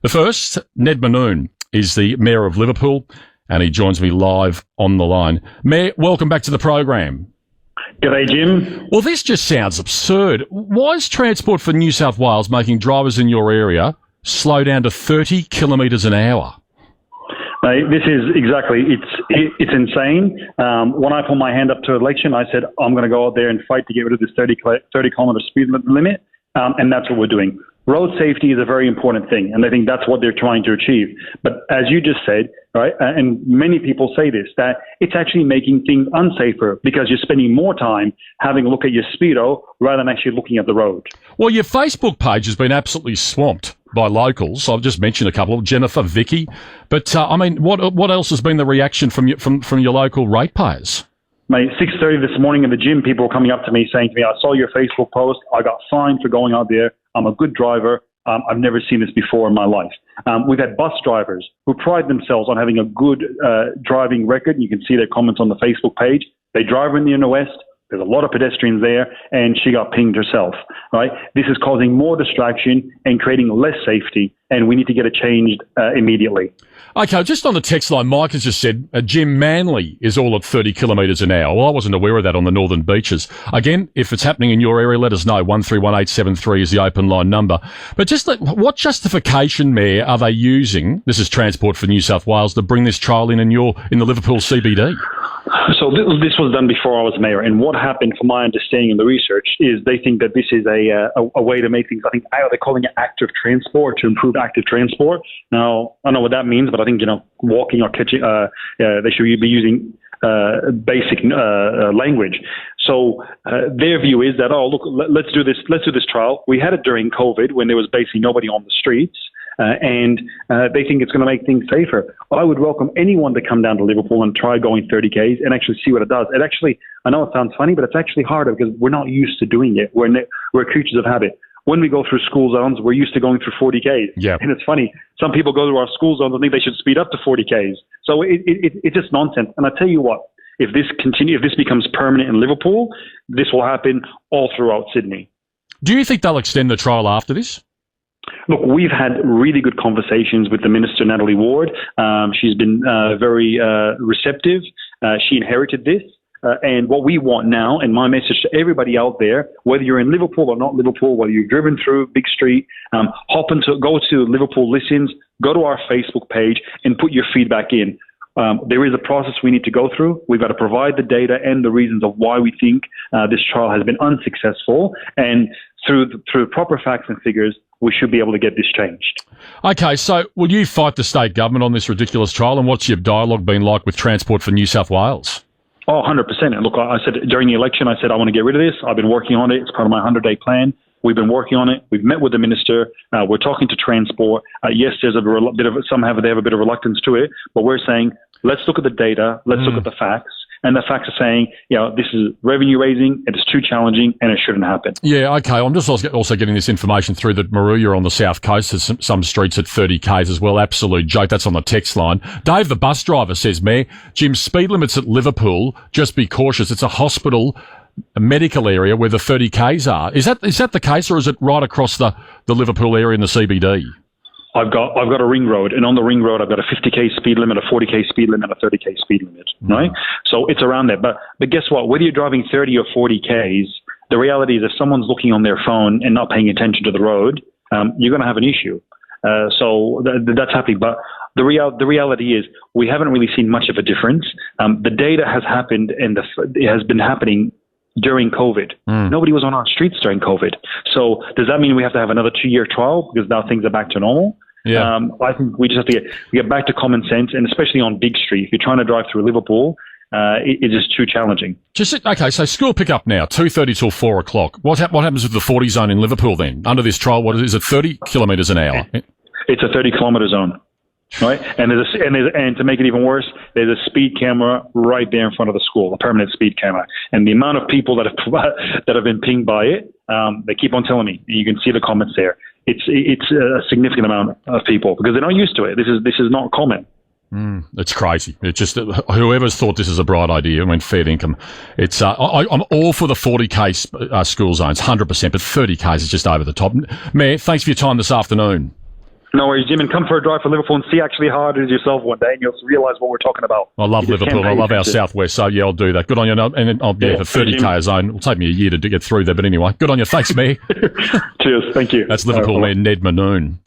The first, Ned Mannoun, is the Mayor of Liverpool, and he joins me live on the line. Mayor, welcome back to the program. G'day, Jim. Well, this just sounds absurd. Why is Transport for New South Wales making drivers in your area slow down to 30 kilometres an hour? This is exactly, it's insane. When I put my hand up to election, I said, I'm going to go out there and fight to get rid of this 30 kilometre speed limit, and that's what we're doing. Road safety is a very important thing, and I think that's what they're trying to achieve. But as you just said, right, and many people say this, that it's actually making things unsafer because you're spending more time having a look at your speedo rather than actually looking at the road. Well, your Facebook page has been absolutely swamped by locals. I've just mentioned a couple, Jennifer, Vicky. But, I mean, what else has been the reaction from your local ratepayers? Mate, 6:30 this morning in the gym, people were coming up to me saying to me, I saw your Facebook post. I got fined for going out there. I'm a good driver. I've never seen this before in my life. We've had bus drivers who pride themselves on having a good driving record. You can see their comments on the Facebook page. They drive in the inner west. There's a lot of pedestrians there, and she got pinged herself, right? This is causing more distraction and creating less safety, and we need to get it changed immediately. Okay, just on the text line, Mike has just said Jim, Manly is all at 30 kilometres an hour. Well, I wasn't aware of that on the northern beaches. Again, if it's happening in your area, let us know. 131873 is the open line number. But just what justification, Mayor, are they using, this is Transport for New South Wales, to bring this trial in the Liverpool CBD? So this was done before I was mayor, and what happened, from my understanding in the research, is they think that this is a way to make things, I think they're calling it active transport, to improve active transport. Now, I don't know what that means, but I think, walking or catching, they should be using basic language. So their view is that, look, let's do this trial. We had it during COVID when there was basically nobody on the streets. And they think it's going to make things safer. Well, I would welcome anyone to come down to Liverpool and try going 30 Ks and actually see what it does. It actually, I know it sounds funny, but it's actually harder because we're not used to doing it. We're creatures of habit. When we go through school zones, we're used to going through 40 Ks. Yeah. And it's funny. Some people go to our school zones and think they should speed up to 40 Ks. So it's just nonsense. And I tell you what, if this becomes permanent in Liverpool, this will happen all throughout Sydney. Do you think they'll extend the trial after this? Look, we've had really good conversations with the Minister, Natalie Ward. She's been very receptive. She inherited this. And what we want now, and my message to everybody out there, whether you're in Liverpool or not Liverpool, whether you've driven through Big Street, go to Liverpool Listens, go to our Facebook page and put your feedback in. There is a process we need to go through. We've got to provide the data and the reasons of why we think this trial has been unsuccessful. And through proper facts and figures, we should be able to get this changed. Okay, so will you fight the state government on this ridiculous trial, and what's your dialogue been like with Transport for New South Wales? Oh, 100%. And look, I said during the election, I said I want to get rid of this. I've been working on it. It's part of my 100-day plan. We've been working on it. We've met with the minister. We're talking to Transport. Yes, there's some have a bit of reluctance to it, but we're saying let's look at the data. Let's look at the facts. And the facts are saying, this is revenue raising, it is too challenging, and it shouldn't happen. Yeah, okay. I'm just also getting this information through that Maruya on the south coast has some streets at 30 Ks as well. Absolute joke. That's on the text line. Dave, the bus driver, says, Mayor, Jim, speed limits at Liverpool, just be cautious. It's a hospital, a medical area where the 30 Ks are. Is that the case, or is it right across the Liverpool area in the CBD? I've got a ring road, and on the ring road, I've got a 50 K speed limit, a 40 K speed limit, a 30 K speed limit, right? So it's around there. But guess what? Whether you're driving 30 or 40 Ks, the reality is if someone's looking on their phone and not paying attention to the road, you're going to have an issue. So that's happening. But the reality is we haven't really seen much of a difference. The data has happened, and it has been happening during COVID. Nobody was on our streets during COVID. So does that mean we have to have another 2-year trial because now things are back to normal? Yeah. I think we just have to get back to common sense, and especially on Big Street. If you're trying to drive through Liverpool, it is too challenging. Okay, so school pick up now, 2:30 till 4 o'clock. What happens with the 40 zone in Liverpool then? Under this trial, what is it, 30 kilometres an hour? It's a 30-kilometre zone. Right, and and to make it even worse, there's a speed camera right there in front of the school, a permanent speed camera. And the amount of people that have been pinged by it, they keep on telling me. You can see the comments there. It's a significant amount of people because they're not used to it. This is not common. It's crazy. It's just whoever's thought this is a bright idea. I mean, fair income. It's I'm all for the 40K school zones, 100%, but 30Ks is just over the top. Mayor, thanks for your time this afternoon. No worries, Jim, and come for a drive for Liverpool and see actually how hard it is yourself one day, and you'll realise what we're talking about. I love You just Liverpool. can't I pay love our attention. Southwest. So, yeah, I'll do that. Good on you. And for 30k a zone. It'll take me a year to get through there. But anyway, good on you. Thanks, Mayor. Cheers. Thank you. That's Liverpool man Ned Mannoun.